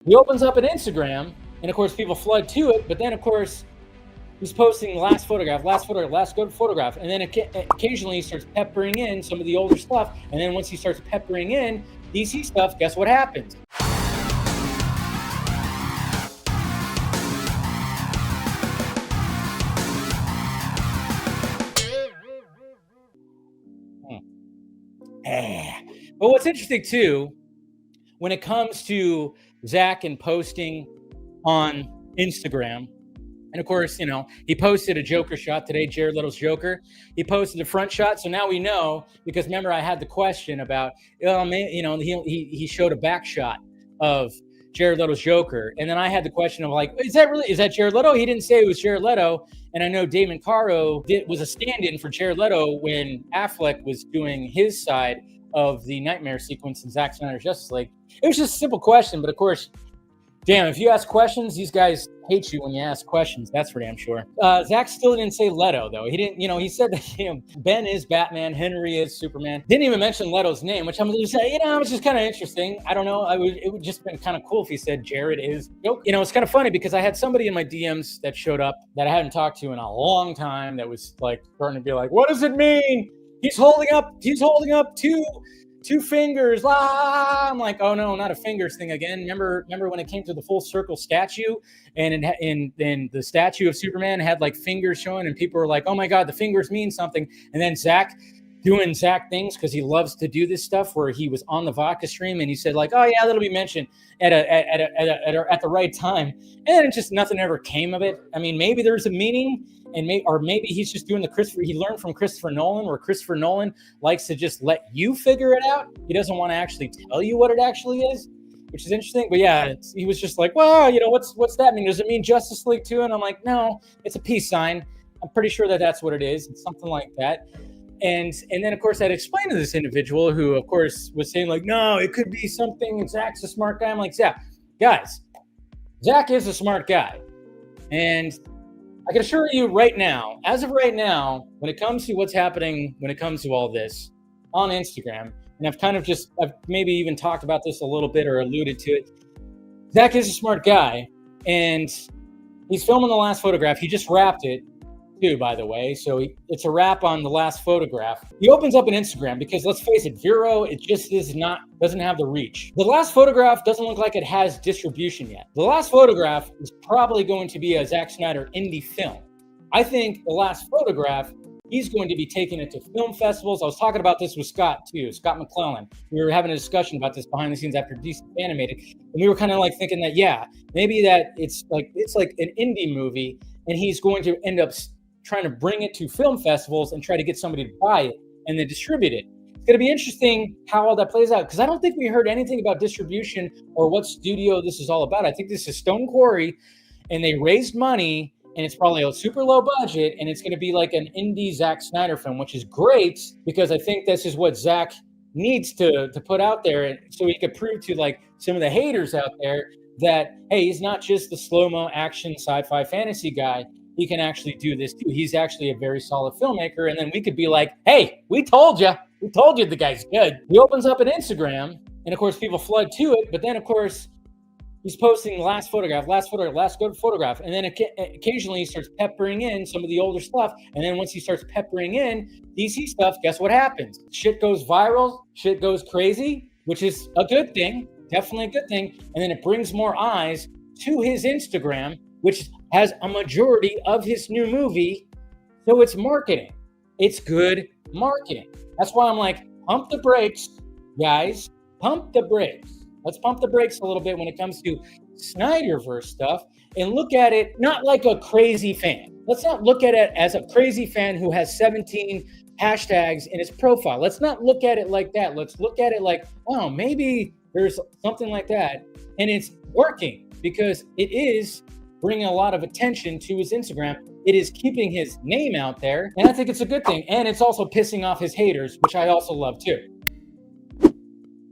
He opens up an Instagram, and of course people flood to it, but then of course he's posting last photograph, last good photograph, and then occasionally he starts peppering in some of the older stuff, and then once he starts peppering in DC stuff, guess what happens? But what's interesting too, when it comes to Zack and posting on Instagram, and of course, he posted a Joker shot today, Jared Leto's Joker. He posted a front shot, so now we know, because remember I had the question about, he showed a back shot of Jared Leto's Joker, and then I had the question of like, is that Jared Leto? He didn't say it was Jared Leto, and I know Damon Caro was a stand-in for Jared Leto when Affleck was doing his side of the nightmare sequence in Zack Snyder's Justice League. It was just a simple question, but of course, damn, if you ask questions, these guys hate you when you ask questions. That's for damn sure. Zack still didn't say Leto, though. He didn't, he said that Ben is Batman, Henry is Superman. Didn't even mention Leto's name, which I'm just saying, it's just kind of interesting. I don't know. It would just been kind of cool if he said Jared is. It's kind of funny because I had somebody in my DMs that showed up that I hadn't talked to in a long time that was like starting to be like, what does it mean? He's holding up two fingers. I'm like, oh no, not a fingers thing again. Remember when it came to the full circle statue, and the statue of Superman had like fingers showing, and people were like, oh my god, the fingers mean something. And then Zack doing Zack things, because he loves to do this stuff, where he was on the vodka stream and he said like, oh yeah, that'll be mentioned at the right time, and just nothing ever came of it. I mean, maybe there's a meaning. And maybe he's just doing he learned from Christopher Nolan, where Christopher Nolan likes to just let you figure it out. He doesn't want to actually tell you what it actually is, which is interesting. But yeah, he was just like, well, what's that mean? Does it mean Justice League 2? And I'm like, no, it's a peace sign. I'm pretty sure that's what it is. It's something like that. And then, of course, I'd explain to this individual who, of course, was saying like, no, it could be something. Zack's a smart guy. I'm like, yeah, guys, Zack is a smart guy. And I can assure you right now, as of right now, when it comes to what's happening, when it comes to all this on Instagram, and I've maybe even talked about this a little bit or alluded to it, Zack is a smart guy, and he's filming the last photograph. He just wrapped it too, by the way. So it's a wrap on the last photograph. He opens up an Instagram because, let's face it, Vero, it just doesn't have the reach. The last photograph doesn't look like it has distribution yet. The last photograph is probably going to be a Zack Snyder indie film. I think the last photograph, he's going to be taking it to film festivals. I was talking about this with Scott too, Scott McClellan. We were having a discussion about this behind the scenes after DC Animated, and we were kind of like thinking that, yeah, maybe that it's like an indie movie, and he's going to end up trying to bring it to film festivals and try to get somebody to buy it and then distribute it. It's going to be interesting how all that plays out, because I don't think we heard anything about distribution or what studio this is all about. I think this is Stone Quarry, and they raised money, and it's probably a super low budget, and it's going to be like an indie Zack Snyder film, which is great, because I think this is what Zack needs to put out there, so he could prove to like some of the haters out there that, hey, he's not just the slow-mo action sci-fi fantasy guy. He can actually do this too. He's actually a very solid filmmaker. And then we could be like, hey, we told you the guy's good. He opens up an Instagram, and of course people flood to it, but then of course he's posting last good photograph, and then occasionally he starts peppering in some of the older stuff, and then once he starts peppering in DC stuff, guess what happens? Shit goes viral, shit goes crazy, which is a good thing, definitely a good thing, and then it brings more eyes to his Instagram, which has a majority of his new movie. So it's marketing. It's good marketing. That's why I'm like, pump the brakes, guys. Pump the brakes. Let's pump the brakes a little bit when it comes to SnyderVerse stuff, and look at it not like a crazy fan. Let's not look at it as a crazy fan who has 17 hashtags in his profile. Let's not look at it like that. Let's look at it like, oh, maybe there's something like that. And it's working because it is bringing a lot of attention to his Instagram. It is keeping his name out there, and I think it's a good thing. And it's also pissing off his haters, which I also love too.